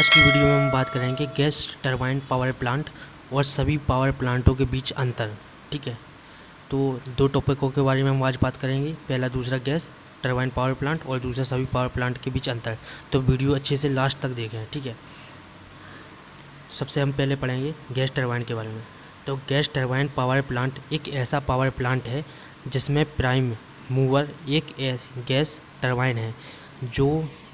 आज की वीडियो में हम बात करेंगे गैस टरबाइन पावर प्लांट और सभी पावर प्लांटों के बीच अंतर। ठीक है, तो दो टॉपिकों के बारे में हम आज बात करेंगे। पहला दूसरा गैस टरबाइन पावर प्लांट और दूसरा सभी पावर प्लांट के बीच अंतर। तो वीडियो अच्छे से लास्ट तक देखें। ठीक है, सबसे हम पहले पढ़ेंगे गैस टरबाइन के बारे में। तो गैस टरबाइन पावर प्लांट एक ऐसा पावर प्लांट है जिसमें प्राइम मूवर एक गैस टरबाइन है जो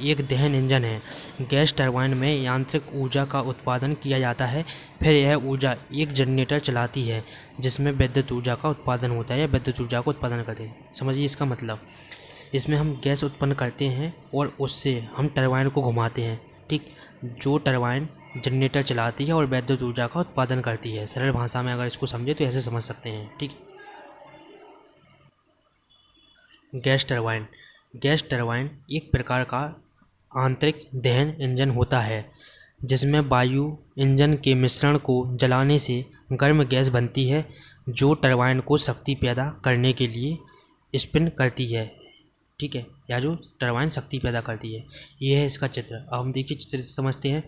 एक दहन इंजन है। गैस टरबाइन में यांत्रिक ऊर्जा का उत्पादन किया जाता है, फिर यह ऊर्जा एक जनरेटर चलाती है जिसमें विद्युत ऊर्जा का उत्पादन होता है या विद्युत ऊर्जा को उत्पादन करते हैं। समझिए इसका मतलब, इसमें हम गैस उत्पन्न करते हैं और उससे हम टरबाइन को घुमाते हैं। ठीक, जो टरबाइन जनरेटर चलाती है और विद्युत ऊर्जा का उत्पादन करती है। सरल भाषा में अगर इसको समझे तो ऐसे समझ सकते हैं। ठीक, गैस टरबाइन एक प्रकार का आंतरिक दहन इंजन होता है जिसमें वायु इंजन के मिश्रण को जलाने से गर्म गैस बनती है जो टरबाइन को शक्ति पैदा करने के लिए स्पिन करती है। ठीक है, या जो टरबाइन शक्ति पैदा करती है। यह है इसका चित्र। अब हम देखिए चित्र से समझते हैं।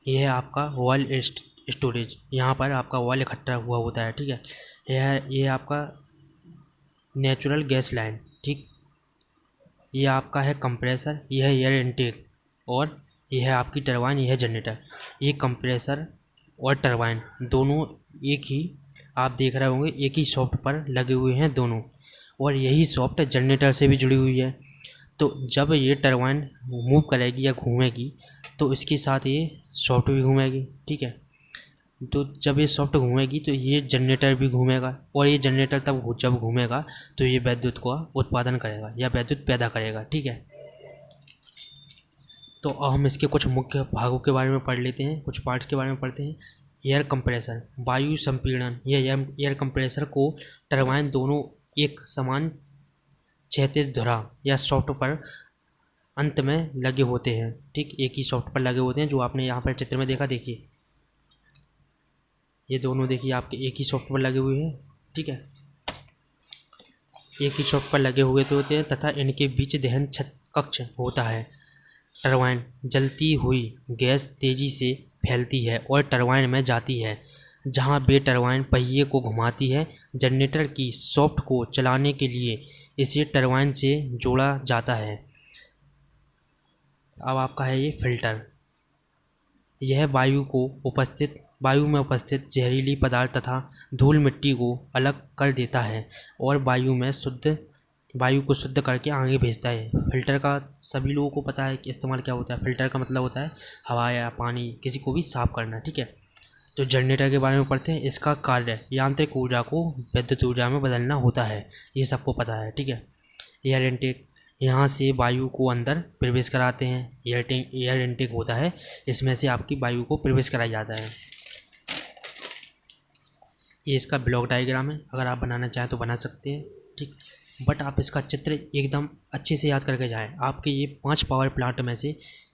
यह है आपका ऑयल स्टोरेज, यहाँ पर आपका ऑयल इकट्ठा हुआ होता है। ठीक है, यह आपका नेचुरल गैस लाइन। ठीक, ये आपका है कंप्रेसर, यह है एयर इनटेक और यह है आपकी टरबाइन, यह है जनरेटर। ये कंप्रेसर और टरबाइन दोनों एक ही, आप देख रहे होंगे, एक ही सॉफ्ट पर लगे हुए हैं दोनों, और यही सॉफ्ट जनरेटर से भी जुड़ी हुई है। तो जब ये टरबाइन मूव करेगी या घूमेगी तो इसके साथ ये सॉफ्ट भी घूमेगी। ठीक है, तो जब ये सॉफ्ट घूमेगी तो ये जनरेटर भी घूमेगा, और ये जनरेटर तब जब घूमेगा तो ये विद्युत का उत्पादन करेगा या विद्युत पैदा करेगा। ठीक है, तो अब हम इसके कुछ मुख्य भागों के बारे में पढ़ लेते हैं, कुछ पार्ट्स के बारे में पढ़ते हैं। एयर कंप्रेसर, वायु संपीड़न। यह एयर कंप्रेसर को टरबाइन दोनों एक समान क्षैतिज धुरा या सॉफ्ट पर अंत में लगे होते हैं। ठीक, एक ही सॉफ्ट पर लगे होते हैं, जो आपने यहाँ पर चित्र में देखा। देखिए ये दोनों देखिए आपके एक ही सॉफ्ट पर लगे हुए हैं। ठीक है, एक ही सॉफ्ट पर लगे हुए तो होते हैं तथा इनके बीच दहन कक्ष होता है। टरबाइन जलती हुई गैस तेजी से फैलती है और टरबाइन में जाती है जहां बे टरबाइन पहिए को घुमाती है। जनरेटर की सॉफ्ट को चलाने के लिए इसे टरबाइन से जोड़ा जाता है। अब आपका है ये फिल्टर। यह वायु में उपस्थित जहरीली पदार्थ तथा धूल मिट्टी को अलग कर देता है और वायु को शुद्ध करके आगे भेजता है। फिल्टर का सभी लोगों को पता है कि इस्तेमाल क्या होता है। फिल्टर का मतलब होता है हवा या पानी किसी को भी साफ करना। ठीक है, तो जनरेटर के बारे में पढ़ते हैं। इसका कार्य यांत्रिक ऊर्जा को विद्युत ऊर्जा में बदलना होता है, ये सबको पता है। ठीक है, एयर इनटेक, यहाँ से वायु को अंदर प्रवेश कराते हैं। एयर इनटेक होता है, इसमें से आपकी वायु को प्रवेश कराया जाता है। ये इसका ब्लॉक डायग्राम है, अगर आप बनाना चाहें तो बना सकते हैं। ठीक, बट आप इसका चित्र एकदम अच्छे से याद करके जाएं। आपके ये 5 पावर प्लांट में से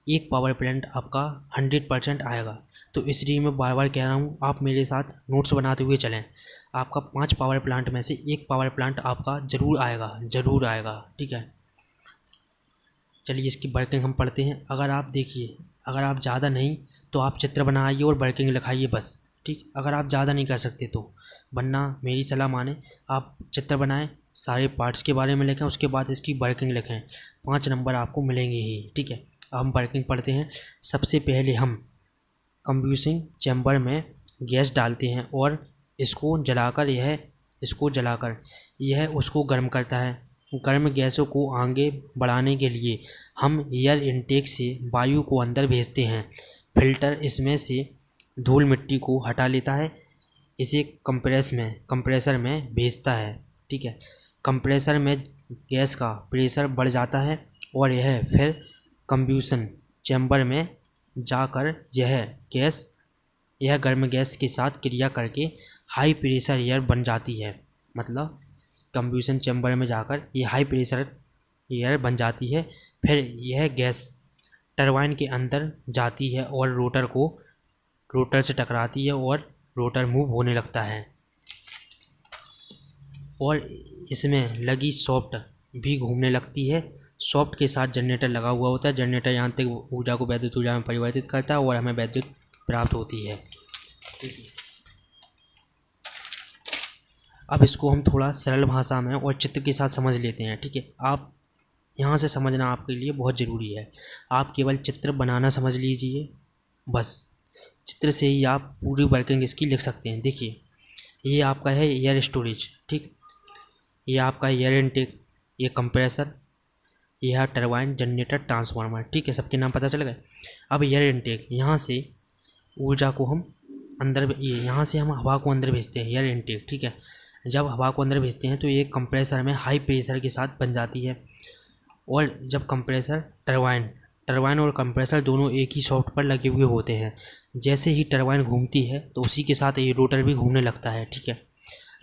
एक पावर प्लांट आपका 100% आएगा। तो इसलिए मैं बार बार कह रहा हूँ, आप मेरे साथ नोट्स बनाते हुए चलें। आपका 5 पावर प्लांट में से एक पावर प्लांट आपका ज़रूर आएगा। ठीक है, चलिए इसकी वर्किंग हम पढ़ते हैं। अगर आप देखिए, अगर आप ज़्यादा नहीं तो आप चित्र बनाइए और वर्किंग लिखाइए बस। ठीक, अगर आप ज़्यादा नहीं कर सकते तो, वरना मेरी सलाह माने, आप चित्र बनाएं, सारे पार्ट्स के बारे में लिखें, उसके बाद इसकी वर्किंग लिखें। 5 नंबर आपको मिलेंगे ही। ठीक है, अब हम वर्किंग पढ़ते हैं। सबसे पहले हम कंप्यूसिंग चैम्बर में गैस डालते हैं और इसको जलाकर यह उसको गर्म करता है। गर्म गैसों को आगे बढ़ाने के लिए हम एयर इनटेक से वायु को अंदर भेजते हैं। फिल्टर इसमें से धूल मिट्टी को हटा लेता है, इसे कंप्रेसर में भेजता है। ठीक है, कंप्रेसर में गैस का प्रेशर बढ़ जाता है और यह फिर कंप्यूशन चैम्बर में जाकर यह गर्म गैस के साथ क्रिया करके हाई प्रेशर एयर बन जाती है। मतलब कंप्यूशन चैम्बर में जाकर ये हाई प्रेशर एयर बन जाती है। फिर यह गैस टरबाइन के अंदर जाती है और रोटर से टकराती है और रोटर मूव होने लगता है और इसमें लगी सॉफ्ट भी घूमने लगती है सॉफ्ट के साथ जनरेटर लगा हुआ होता है। जनरेटर यांत्रिक ऊर्जा को वैद्युत ऊर्जा में परिवर्तित करता है और हमें विद्युत प्राप्त होती है। ठीक है, अब इसको हम थोड़ा सरल भाषा में और चित्र के साथ समझ लेते हैं। ठीक है, आप यहाँ से समझना आपके लिए बहुत ज़रूरी है। आप केवल चित्र बनाना समझ लीजिए, बस चित्र से ही आप पूरी वर्किंग इसकी लिख सकते हैं। देखिए, ये आपका है एयर स्टोरेज। ठीक, ये आपका एयर इनटेक, ये कंप्रेसर, ये है टरबाइन, जनरेटर, ट्रांसफार्मर। ठीक है, सबके नाम पता चल गए। अब एयर इनटेक, यहाँ से ऊर्जा को हम अंदर, ये यहाँ से हम हवा को अंदर भेजते हैं, एयर इनटेक। ठीक है, जब हवा को अंदर भेजते हैं तो ये कंप्रेसर में हाई प्रेशर के साथ बन जाती है। और जब कंप्रेसर, टरबाइन और कंप्रेसर दोनों एक ही सॉफ्ट पर लगे हुए होते हैं। जैसे ही टरबाइन घूमती है तो उसी के साथ ये रोटर भी घूमने लगता है। ठीक है,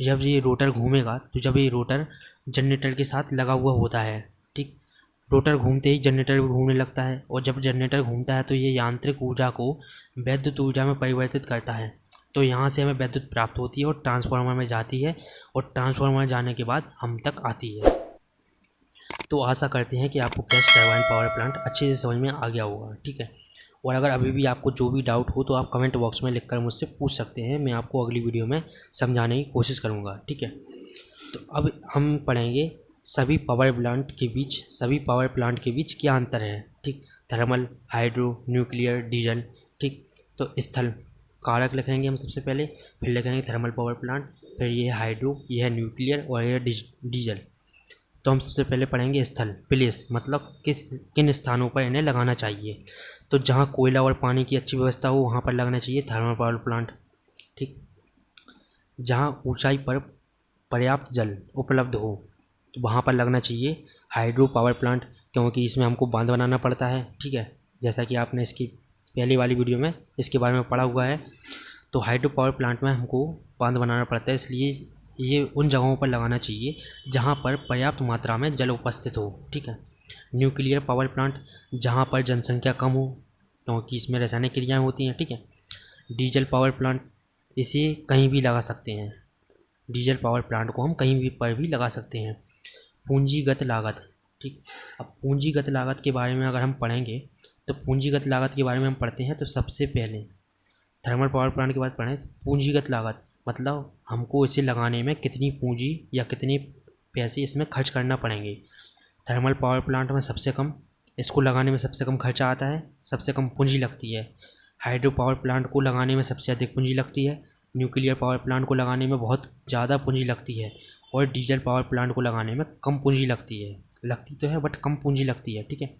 जब ये रोटर घूमेगा तो जब ये रोटर जनरेटर के साथ लगा हुआ होता है, ठीक, रोटर घूमते ही जनरेटर भी घूमने लगता है। और जब जनरेटर घूमता है तो ये यांत्रिक ऊर्जा को वैद्युत ऊर्जा में परिवर्तित करता है। तो यहाँ से हमें विद्युत प्राप्त होती है और ट्रांसफार्मर में जाती है, और ट्रांसफार्मर जाने के बाद हम तक आती है। तो आशा करते हैं कि आपको गैस टरबाइन पावर प्लांट अच्छे से समझ में आ गया होगा। ठीक है, और अगर अभी भी आपको जो भी डाउट हो तो आप कमेंट बॉक्स में लिखकर मुझसे पूछ सकते हैं। मैं आपको अगली वीडियो में समझाने की कोशिश करूँगा। ठीक है, तो अब हम पढ़ेंगे सभी पावर प्लांट के बीच क्या अंतर है। ठीक, थर्मल, हाइड्रो, न्यूक्लियर, डीजल। ठीक, तो स्थल कारक लिखेंगे हम सबसे पहले, फिर लिखेंगे थर्मल पावर प्लांट, फिर ये है हाइड्रो, ये है न्यूक्लियर और ये है डीजल। तो हम सबसे पहले पढ़ेंगे स्थल, प्लेस, मतलब किन स्थानों पर इन्हें लगाना चाहिए। तो जहाँ कोयला और पानी की अच्छी व्यवस्था हो वहाँ पर लगना चाहिए थर्मल पावर प्लांट। ठीक, जहाँ ऊंचाई पर पर्याप्त जल उपलब्ध हो तो वहाँ पर लगना चाहिए हाइड्रो पावर प्लांट, क्योंकि इसमें हमको बांध बनाना पड़ता है। ठीक है, जैसा कि आपने इसकी पहली वाली वीडियो में इसके बारे में पढ़ा हुआ है। तो हाइड्रो पावर प्लांट में हमको बांध बनाना पड़ता है, इसलिए ये उन जगहों पर लगाना चाहिए जहाँ पर पर्याप्त मात्रा में जल उपस्थित हो। ठीक है, न्यूक्लियर पावर प्लांट, जहाँ पर जनसंख्या कम हो क्योंकि इसमें रासायनिक क्रियाएँ होती हैं। ठीक है, डीजल पावर प्लांट, इसे कहीं भी लगा सकते हैं। डीजल पावर प्लांट को हम कहीं भी पर भी लगा सकते हैं। पूंजीगत लागत। ठीक, अब पूंजीगत लागत के बारे में अगर हम पढ़ेंगे तो पूंजीगत लागत के बारे में हम पढ़ते हैं तो सबसे पहले थर्मल पावर प्लांट के बाद पढ़ें तो पूंजीगत लागत, मतलब हमको इसे लगाने में कितनी पूंजी या कितने पैसे इसमें खर्च करना पड़ेंगे। थर्मल पावर प्लांट में सबसे कम, इसको लगाने में सबसे कम खर्चा आता है, सबसे कम पूंजी लगती है। हाइड्रो पावर प्लांट को लगाने में सबसे अधिक पूंजी लगती है। न्यूक्लियर पावर प्लांट को लगाने में बहुत ज़्यादा पूंजी लगती है। और डीजल पावर प्लांट को लगाने में कम पूंजी लगती है, लगती तो है बट कम पूंजी लगती है। ठीक है,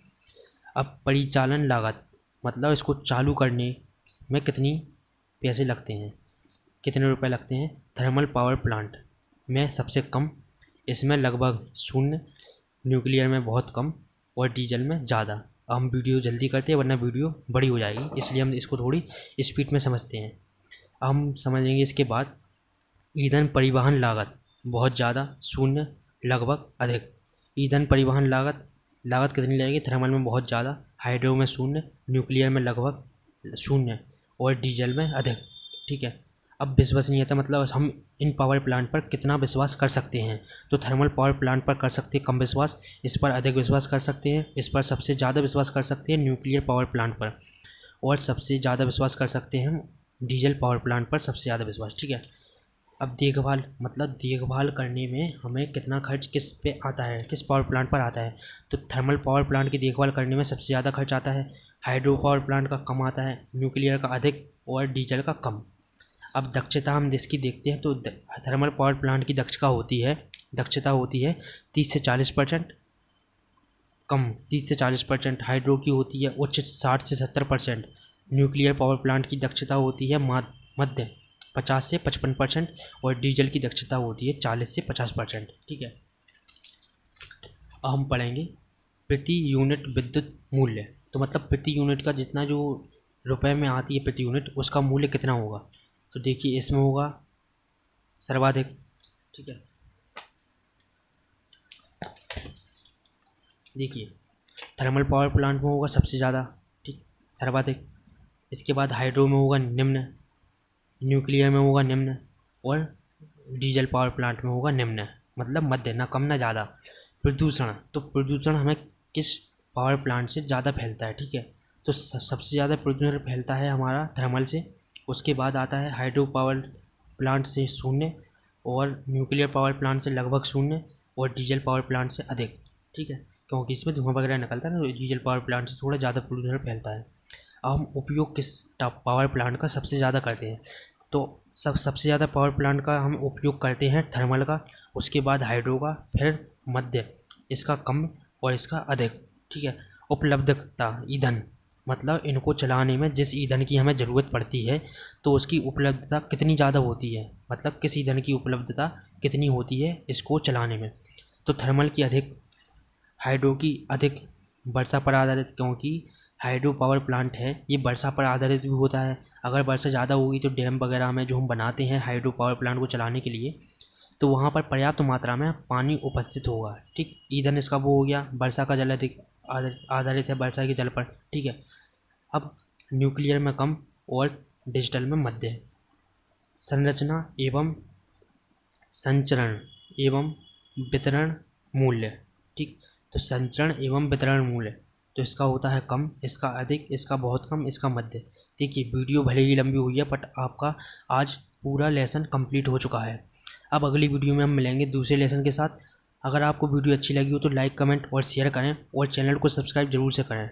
अब परिचालन लागत, मतलब इसको चालू करने में कितनी पैसे लगते हैं, कितने रुपए लगते हैं। थर्मल पावर प्लांट में सबसे कम, इसमें लगभग 0, न्यूक्लियर में बहुत कम और डीजल में ज़्यादा। अब हम वीडियो जल्दी करते हैं वरना वीडियो बड़ी हो जाएगी, इसलिए हम इसको थोड़ी स्पीड में समझते हैं। अब हम समझेंगे इसके बाद ईंधन परिवहन लागत, बहुत ज़्यादा, 0, लगभग, अधिक। ईंधन परिवहन लागत कितनी लगेगी, थर्मल में बहुत ज़्यादा, हाइड्रो में 0, न्यूक्लियर में लगभग 0 और डीजल में अधिक। ठीक है, अब विश्वसनीयता, मतलब हम इन पावर प्लांट पर कितना विश्वास कर सकते हैं। तो थर्मल पावर प्लांट पर कर सकते हैं कम विश्वास, इस पर अधिक विश्वास कर सकते हैं, इस पर सबसे ज़्यादा विश्वास कर सकते हैं न्यूक्लियर पावर प्लांट पर, और सबसे ज़्यादा विश्वास कर सकते हैं डीजल पावर प्लांट पर, सबसे ज़्यादा विश्वास। ठीक है, अब देखभाल, मतलब देखभाल करने में हमें कितना खर्च किस पे आता है, किस पावर प्लांट पर आता है। तो थर्मल पावर प्लांट की देखभाल करने में सबसे ज़्यादा खर्च आता है, हाइड्रो पावर प्लांट का कम आता है, न्यूक्लियर का अधिक और डीजल का कम। अब दक्षता हम इसकी देखते हैं तो थर्मल पावर प्लांट की दक्षता होती है 30 से 40%, कम 30 से 40%। हाइड्रो की होती है उच्च 60 से 70%। न्यूक्लियर पावर प्लांट की दक्षता होती है मध्य 50 से 55%, और डीजल की दक्षता होती है 40 से 50%। ठीक है, अब हम पढ़ेंगे प्रति यूनिट विद्युत मूल्य। तो मतलब प्रति यूनिट का जितना जो रुपए में आती है प्रति यूनिट, उसका मूल्य कितना होगा। तो देखिए, इसमें होगा सर्वाधिक। ठीक है, देखिए थर्मल पावर प्लांट में होगा सबसे ज़्यादा, ठीक, सर्वाधिक। इसके बाद हाइड्रो में होगा निम्न, न्यूक्लियर में होगा निम्न, और डीजल पावर प्लांट में होगा निम्न, मतलब मध्य, ना कम ना ज़्यादा। प्रदूषण, तो प्रदूषण हमें किस पावर प्लांट से ज़्यादा फैलता है। ठीक है, तो सबसे ज़्यादा प्रदूषण फैलता है हमारा थर्मल से, उसके बाद आता है हाइड्रो पावर प्लांट से 0, और न्यूक्लियर पावर प्लांट से लगभग 0, और डीजल पावर प्लांट से अधिक। ठीक है, क्योंकि इसमें धुआं वगैरह निकलता है ना, तो डीजल पावर प्लांट से थोड़ा ज़्यादा प्रदूषण फैलता है। अब हम उपयोग किस पावर प्लांट का सबसे ज़्यादा करते हैं, तो सबसे ज़्यादा पावर प्लांट का हम उपयोग करते हैं थर्मल का, उसके बाद हाइड्रो का, फिर मध्य, इसका कम और इसका अधिक। ठीक है, उपलब्धता ईंधन, मतलब इनको चलाने में जिस ईंधन की हमें ज़रूरत पड़ती है तो उसकी उपलब्धता कितनी ज़्यादा होती है, मतलब किस ईंधन की उपलब्धता कितनी होती है इसको चलाने में। तो थर्मल की अधिक, हाइड्रो की अधिक, वर्षा पर आधारित, क्योंकि हाइड्रो पावर प्लांट है ये वर्षा पर आधारित भी होता है। अगर वर्षा ज़्यादा होगी तो डैम वगैरह में जो हम बनाते हैं हाइड्रो पावर प्लांट को चलाने के लिए, तो वहाँ पर पर्याप्त मात्रा में पानी उपस्थित होगा। ठीक, ईंधन इसका वो हो गया, वर्षा का जल अधिक आधारित है वर्षा के जल पर। ठीक है, अब न्यूक्लियर में कम और डिजिटल में मध्य है। संरचना एवं संचरण एवं वितरण मूल्य। ठीक, तो संचरण एवं वितरण मूल्य, तो इसका होता है कम, इसका अधिक, इसका बहुत कम, इसका मध्य। देखिए वीडियो भले ही लंबी हुई है बट आपका आज पूरा लेसन कंप्लीट हो चुका है। अब अगली वीडियो में हम मिलेंगे दूसरे लेसन के साथ। अगर आपको वीडियो अच्छी लगी हो तो लाइक, कमेंट और शेयर करें, और चैनल को सब्सक्राइब जरूर से करें।